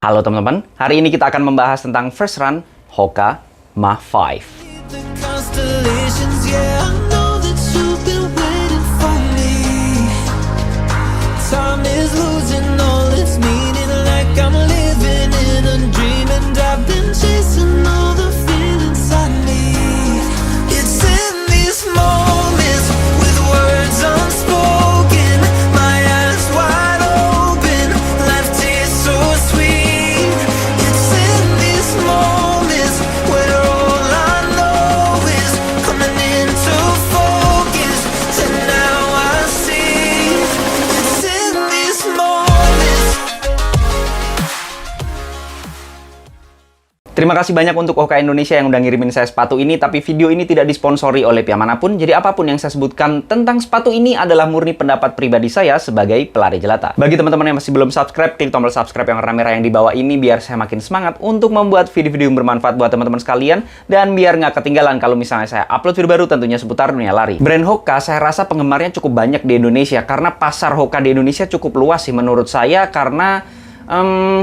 Halo teman-teman, hari ini kita akan membahas tentang first run Hoka Mach 5. Terima kasih banyak untuk Hoka Indonesia yang udah ngirimin saya sepatu ini, tapi video ini tidak disponsori oleh pihak manapun, jadi apapun yang saya sebutkan tentang sepatu ini adalah murni pendapat pribadi saya sebagai pelari jelata. Bagi teman-teman yang masih belum subscribe, klik tombol subscribe yang warna merah yang di bawah ini biar saya makin semangat untuk membuat video-video yang bermanfaat buat teman-teman sekalian, dan biar nggak ketinggalan kalau misalnya saya upload video baru tentunya seputar dunia lari. Brand Hoka saya rasa penggemarnya cukup banyak di Indonesia, karena pasar Hoka di Indonesia cukup luas sih menurut saya, karena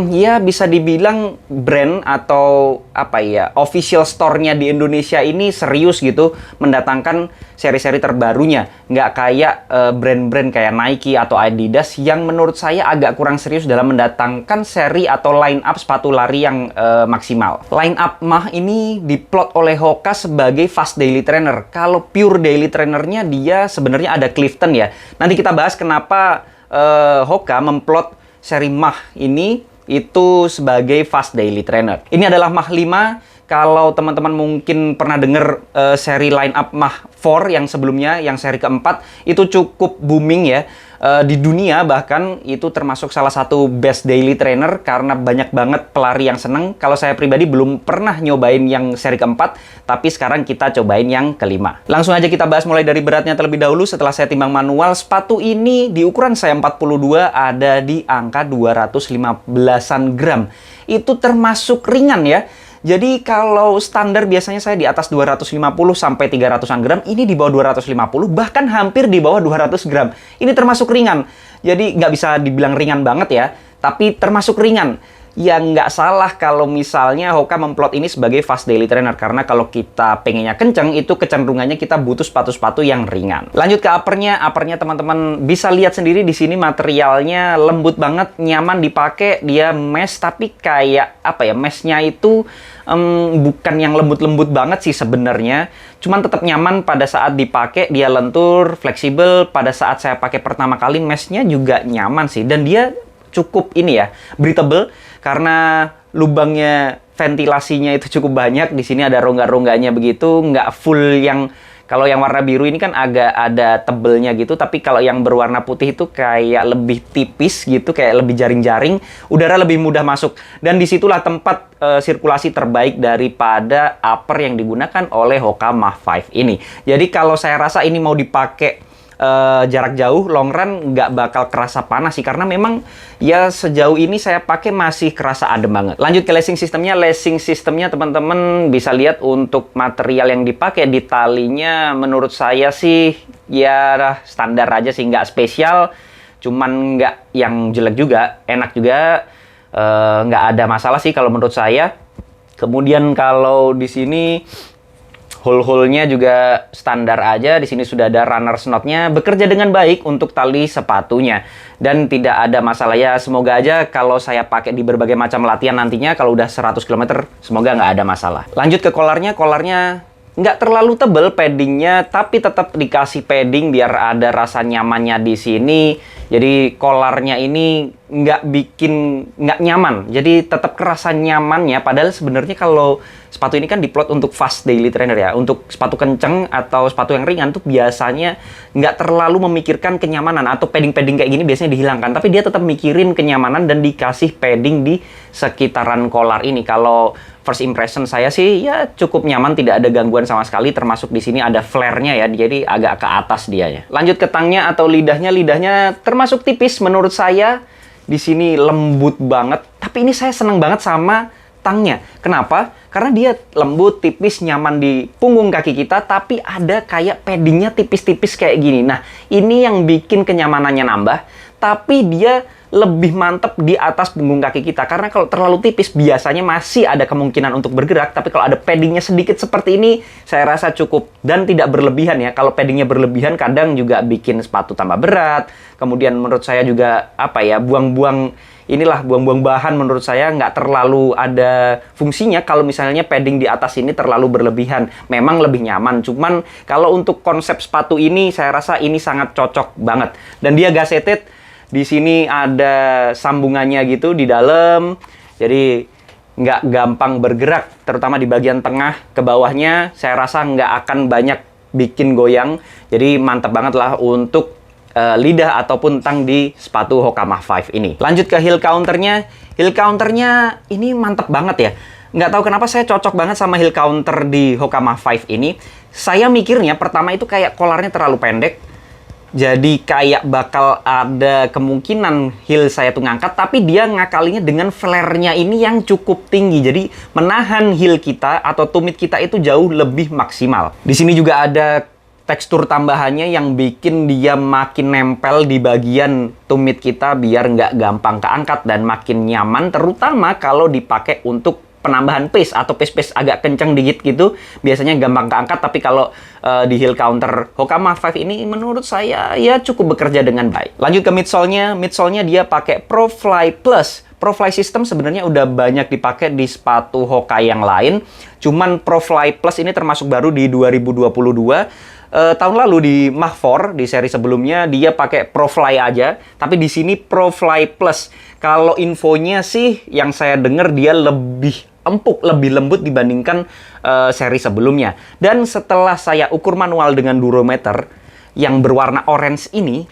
ya bisa dibilang brand atau apa ya, official store-nya di Indonesia ini serius gitu mendatangkan seri-seri terbarunya. Nggak kayak brand-brand kayak Nike atau Adidas yang menurut saya agak kurang serius dalam mendatangkan seri atau line up sepatu lari yang maksimal. Line up Mach ini diplot oleh Hoka sebagai fast daily trainer. Kalau pure daily trainernya dia sebenarnya ada Clifton ya. Nanti kita bahas kenapa Hoka memplot seri Mach ini itu sebagai fast daily trainer. Ini adalah Mach 5. Kalau teman-teman mungkin pernah dengar seri line up Mach 4 yang sebelumnya, yang seri keempat, itu cukup booming ya. Di dunia bahkan itu termasuk salah satu best daily trainer karena banyak banget pelari yang seneng. Kalau saya pribadi belum pernah nyobain yang seri keempat, tapi sekarang kita cobain yang kelima. Langsung aja kita bahas mulai dari beratnya terlebih dahulu. Setelah saya timbang manual, sepatu ini di ukuran saya 42 ada di angka 215-an gram. Itu termasuk ringan ya. Jadi kalau standar biasanya saya di atas 250 sampai 300-an gram, ini di bawah 250, bahkan hampir di bawah 200 gram. Ini termasuk ringan. Jadi nggak bisa dibilang ringan banget ya, tapi termasuk ringan. Ya nggak salah kalau misalnya Hoka memplot ini sebagai fast daily trainer, karena kalau kita pengennya kenceng, itu kecenderungannya kita butuh sepatu-sepatu yang ringan. Lanjut ke uppernya. Uppernya teman-teman bisa lihat sendiri di sini, materialnya lembut banget, nyaman dipakai. Dia mesh, tapi kayak apa ya, meshnya itu bukan yang lembut-lembut banget sih sebenarnya. Cuman tetap nyaman pada saat dipakai, dia lentur, fleksibel. Pada saat saya pakai pertama kali, meshnya juga nyaman sih. Dan dia cukup ini ya, breathable, karena lubangnya ventilasinya itu cukup banyak. Di sini ada rongga-rongganya begitu, nggak full yang kalau yang warna biru ini kan agak ada tebelnya gitu, tapi kalau yang berwarna putih itu kayak lebih tipis gitu, kayak lebih jaring-jaring, udara lebih mudah masuk. Dan disitulah tempat sirkulasi terbaik daripada upper yang digunakan oleh Hoka Mach 5 ini. Jadi kalau saya rasa ini mau dipakai jarak jauh, long run, nggak bakal kerasa panas sih, karena memang ya sejauh ini saya pakai masih kerasa adem banget. Lanjut ke lacing sistemnya. Lacing sistemnya teman-teman bisa lihat untuk material yang dipakai, di talinya menurut saya sih ya standar aja sih, nggak spesial, cuman nggak yang jelek juga, enak juga, nggak ada masalah sih kalau menurut saya. Kemudian kalau di sini hole-hole-nya juga standar aja. Di sini sudah ada runners knot-nya, bekerja dengan baik untuk tali sepatunya. Dan tidak ada masalah ya, semoga aja kalau saya pakai di berbagai macam latihan nantinya, kalau udah 100 km, semoga nggak ada masalah. Lanjut ke collarnya. Collarnya nggak terlalu tebel paddingnya, tapi tetap dikasih padding biar ada rasa nyamannya di sini. Jadi collarnya ini nggak nyaman, jadi tetap kerasa nyamannya. Padahal sebenarnya kalau sepatu ini kan diplot untuk fast daily trainer ya, untuk sepatu kenceng atau sepatu yang ringan tuh biasanya nggak terlalu memikirkan kenyamanan, atau padding-padding kayak gini biasanya dihilangkan, tapi dia tetap mikirin kenyamanan dan dikasih padding di sekitaran collar ini. Kalau first impression saya sih ya cukup nyaman, tidak ada gangguan sama sekali, termasuk di sini ada flare-nya ya, jadi agak ke atas dianya. Lanjut ke tangnya atau lidahnya. Lidahnya termasuk tipis menurut saya. Di sini lembut banget, tapi ini saya seneng banget sama tangnya. Kenapa? Karena dia lembut, tipis, nyaman di punggung kaki kita, tapi ada kayak paddingnya tipis-tipis kayak gini. Nah, ini yang bikin kenyamanannya nambah, tapi dia lebih mantep di atas punggung kaki kita. Karena kalau terlalu tipis biasanya masih ada kemungkinan untuk bergerak, tapi kalau ada paddingnya sedikit seperti ini, saya rasa cukup. Dan tidak berlebihan ya. Kalau paddingnya berlebihan kadang juga bikin sepatu tambah berat. Kemudian menurut saya juga buang-buang bahan menurut saya nggak terlalu ada fungsinya kalau misalnya padding di atas ini terlalu berlebihan. Memang lebih nyaman, cuman kalau untuk konsep sepatu ini saya rasa ini sangat cocok banget. Dan dia gazetted, di sini ada sambungannya gitu di dalam, jadi nggak gampang bergerak, terutama di bagian tengah ke bawahnya saya rasa nggak akan banyak bikin goyang. Jadi mantap banget lah untuk lidah ataupun tang di sepatu Hoka Mach 5 ini. Lanjut ke heel counternya. Heel counternya ini mantep banget ya. Nggak tahu kenapa saya cocok banget sama heel counter di Hoka Mach 5 ini. Saya mikirnya pertama itu kayak kolarnya terlalu pendek. Jadi kayak bakal ada kemungkinan heel saya tuh ngangkat, tapi dia ngakalinya dengan flare-nya ini yang cukup tinggi. Jadi menahan heel kita atau tumit kita itu jauh lebih maksimal. Di sini juga ada tekstur tambahannya yang bikin dia makin nempel di bagian tumit kita biar nggak gampang keangkat dan makin nyaman, terutama kalau dipakai untuk penambahan pace atau pace agak kenceng dikit gitu, biasanya gampang keangkat. Tapi kalau di heel counter Hoka Mach 5 ini menurut saya ya cukup bekerja dengan baik. Lanjut ke midsole-nya. Midsole-nya dia pakai ProFly Plus. ProFly system sebenarnya udah banyak dipakai di sepatu Hoka yang lain. Cuman ProFly Plus ini termasuk baru di 2022. Tahun lalu di Mach 4 di seri sebelumnya dia pakai ProFly aja, tapi di sini ProFly Plus. Kalau infonya sih yang saya dengar dia lebih empuk, lebih lembut dibandingkan seri sebelumnya. Dan setelah saya ukur manual dengan durometer yang berwarna orange ini,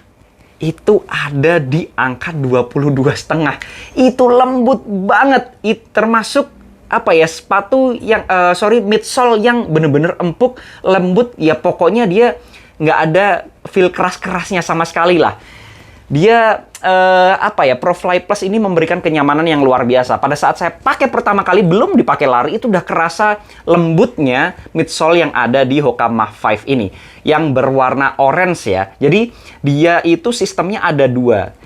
itu ada di angka 22,5. Itu lembut banget. Termasuk sepatu yang midsole yang bener-bener empuk, lembut, ya pokoknya dia nggak ada feel keras-kerasnya sama sekali lah. Dia ProFly Plus ini memberikan kenyamanan yang luar biasa. Pada saat saya pakai pertama kali, belum dipakai lari, itu udah kerasa lembutnya midsole yang ada di Hoka Mach 5 ini yang berwarna orange ya. Jadi dia itu sistemnya ada dua.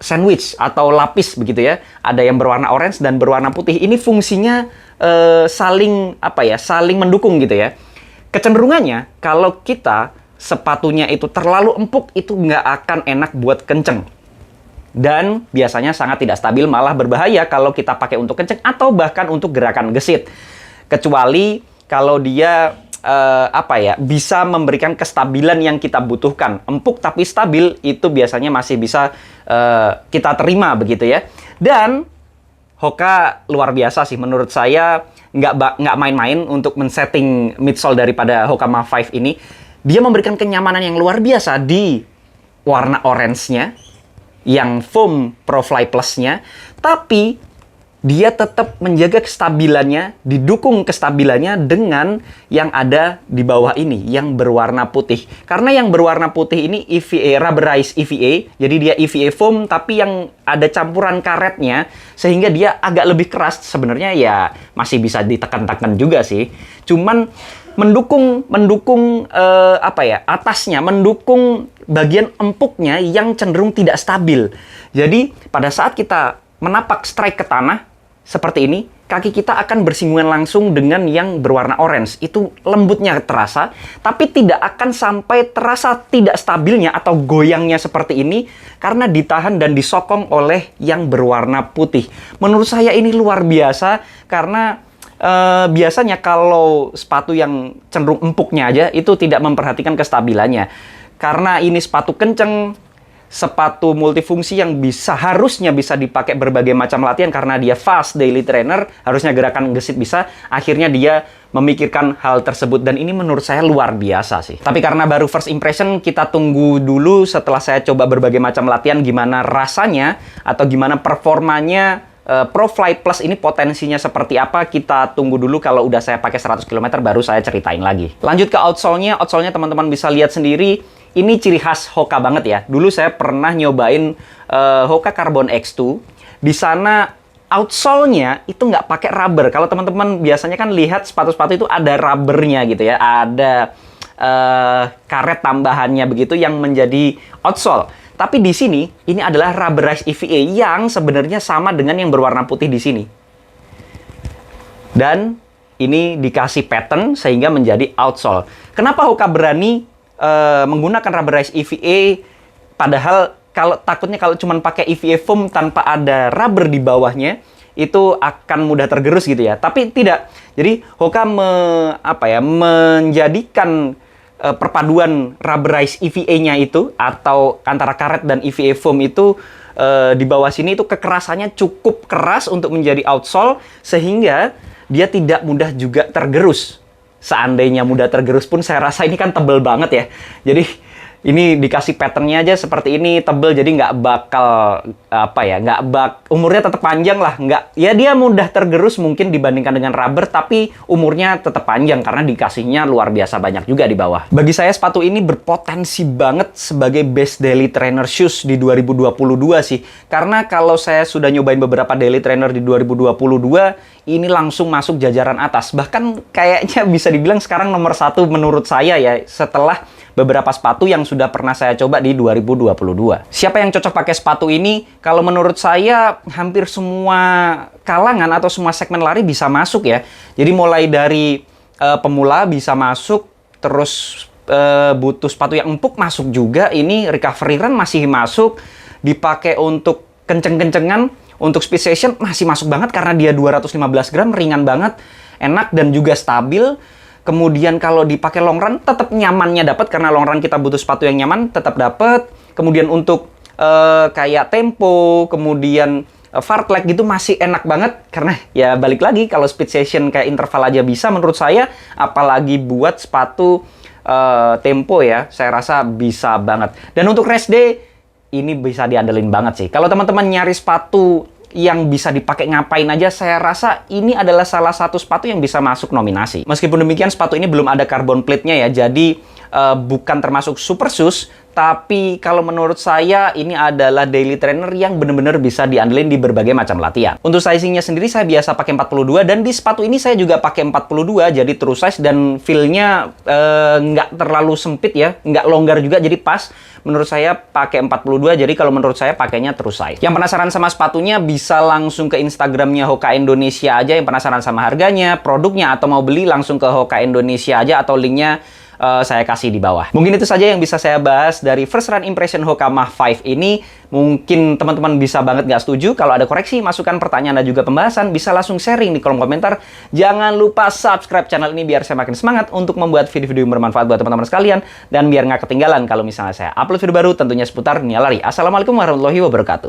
Sandwich atau lapis begitu ya. Ada yang berwarna orange dan berwarna putih. Ini fungsinya saling mendukung gitu ya. Kecenderungannya kalau kita sepatunya itu terlalu empuk, itu nggak akan enak buat kenceng. Dan biasanya sangat tidak stabil, malah berbahaya kalau kita pakai untuk kenceng atau bahkan untuk gerakan gesit. Kecuali kalau dia bisa memberikan kestabilan yang kita butuhkan. Empuk tapi stabil itu biasanya masih bisa kita terima begitu ya. Dan Hoka luar biasa sih menurut saya, nggak main-main untuk men-setting midsole daripada Hoka Mach 5 ini. Dia memberikan kenyamanan yang luar biasa di warna orange-nya, yang foam ProFly Plus-nya, tapi dia tetap menjaga kestabilannya, didukung kestabilannya dengan yang ada di bawah ini, yang berwarna putih. Karena yang berwarna putih ini EVA, rubberized EVA, jadi dia EVA foam, tapi yang ada campuran karetnya, sehingga dia agak lebih keras. Sebenarnya ya masih bisa ditekan-tekan juga sih. Cuman mendukung atasnya, mendukung bagian empuknya yang cenderung tidak stabil. Jadi pada saat kita menapak strike ke tanah seperti ini, kaki kita akan bersinggungan langsung dengan yang berwarna orange. Itu lembutnya terasa, tapi tidak akan sampai terasa tidak stabilnya atau goyangnya seperti ini karena ditahan dan disokong oleh yang berwarna putih. Menurut saya ini luar biasa karena biasanya kalau sepatu yang cenderung empuknya aja itu tidak memperhatikan kestabilannya. Karena ini sepatu kenceng, sepatu multifungsi yang harusnya bisa dipakai berbagai macam latihan karena dia fast daily trainer, harusnya gerakan gesit bisa, akhirnya dia memikirkan hal tersebut dan ini menurut saya luar biasa sih. Tapi karena baru first impression, kita tunggu dulu setelah saya coba berbagai macam latihan gimana rasanya atau gimana performanya ProFly Plus ini, potensinya seperti apa. Kita tunggu dulu, kalau udah saya pakai 100 km baru saya ceritain lagi. Lanjut ke outsole-nya. Outsole-nya teman-teman bisa lihat sendiri. Ini ciri khas Hoka banget ya. Dulu saya pernah nyobain Hoka Carbon X2. Di sana outsole-nya itu nggak pakai rubber. Kalau teman-teman biasanya kan lihat sepatu-sepatu itu ada rubbernya gitu ya. Ada karet tambahannya begitu yang menjadi outsole. Tapi di sini, ini adalah rubberized EVA yang sebenarnya sama dengan yang berwarna putih di sini. Dan ini dikasih pattern sehingga menjadi outsole. Kenapa Hoka berani menggunakan rubberized EVA, padahal takutnya kalau cuma pakai EVA foam tanpa ada rubber di bawahnya, itu akan mudah tergerus gitu ya. Tapi tidak. Jadi Hoka menjadikan perpaduan rubberized EVA-nya itu, atau antara karet dan EVA foam itu, di bawah sini itu kekerasannya cukup keras untuk menjadi outsole, sehingga dia tidak mudah juga tergerus. Seandainya mudah tergerus pun saya rasa ini kan tebel banget ya. Jadi ini dikasih patternnya aja seperti ini, tebel, jadi nggak bakal umurnya tetap panjang lah. Dia mudah tergerus mungkin dibandingkan dengan rubber, tapi umurnya tetap panjang karena dikasihnya luar biasa banyak juga di bawah. Bagi saya sepatu ini berpotensi banget sebagai best daily trainer shoes di 2022 sih. Karena kalau saya sudah nyobain beberapa daily trainer di 2022, ini langsung masuk jajaran atas. Bahkan kayaknya bisa dibilang sekarang nomor 1 menurut saya ya, setelah beberapa sepatu yang sudah pernah saya coba di 2022. Siapa yang cocok pakai sepatu ini? Kalau menurut saya, hampir semua kalangan atau semua segmen lari bisa masuk ya. Jadi mulai dari pemula bisa masuk, terus butuh sepatu yang empuk masuk juga. Ini recovery run masih masuk, dipakai untuk kenceng-kencengan, untuk speed session masih masuk banget karena dia 215 gram, ringan banget, enak dan juga stabil. Kemudian kalau dipakai long run, tetap nyamannya dapat, karena long run kita butuh sepatu yang nyaman, tetap dapat. Kemudian untuk kayak tempo, kemudian fartlek gitu masih enak banget. Karena ya balik lagi, kalau speed session kayak interval aja bisa menurut saya, apalagi buat sepatu tempo ya, saya rasa bisa banget. Dan untuk rest day, ini bisa diandelin banget sih. Kalau teman-teman nyari sepatu yang bisa dipakai ngapain aja, saya rasa ini adalah salah satu sepatu yang bisa masuk nominasi. Meskipun demikian, sepatu ini belum ada carbon plate-nya ya, jadi bukan termasuk super shoes, tapi kalau menurut saya ini adalah daily trainer yang benar-benar bisa diandelin di berbagai macam latihan. Untuk sizingnya sendiri saya biasa pakai 42, dan di sepatu ini saya juga pakai 42, jadi true size, dan feel-nya nggak terlalu sempit ya, nggak longgar juga, jadi pas. Menurut saya pakai 42, jadi kalau menurut saya pakainya true size. Yang penasaran sama sepatunya bisa langsung ke Instagramnya Hoka Indonesia aja, yang penasaran sama harganya, produknya, atau mau beli langsung ke Hoka Indonesia aja, atau linknya saya kasih di bawah. Mungkin itu saja yang bisa saya bahas dari first run impression Hoka Mach 5 ini. Mungkin teman-teman bisa banget nggak setuju. Kalau ada koreksi, masukan, pertanyaan, dan juga pembahasan, bisa langsung sharing di kolom komentar. Jangan lupa subscribe channel ini biar saya makin semangat untuk membuat video-video yang bermanfaat buat teman-teman sekalian, dan biar nggak ketinggalan kalau misalnya saya upload video baru tentunya seputar dunia lari. Assalamualaikum warahmatullahi wabarakatuh.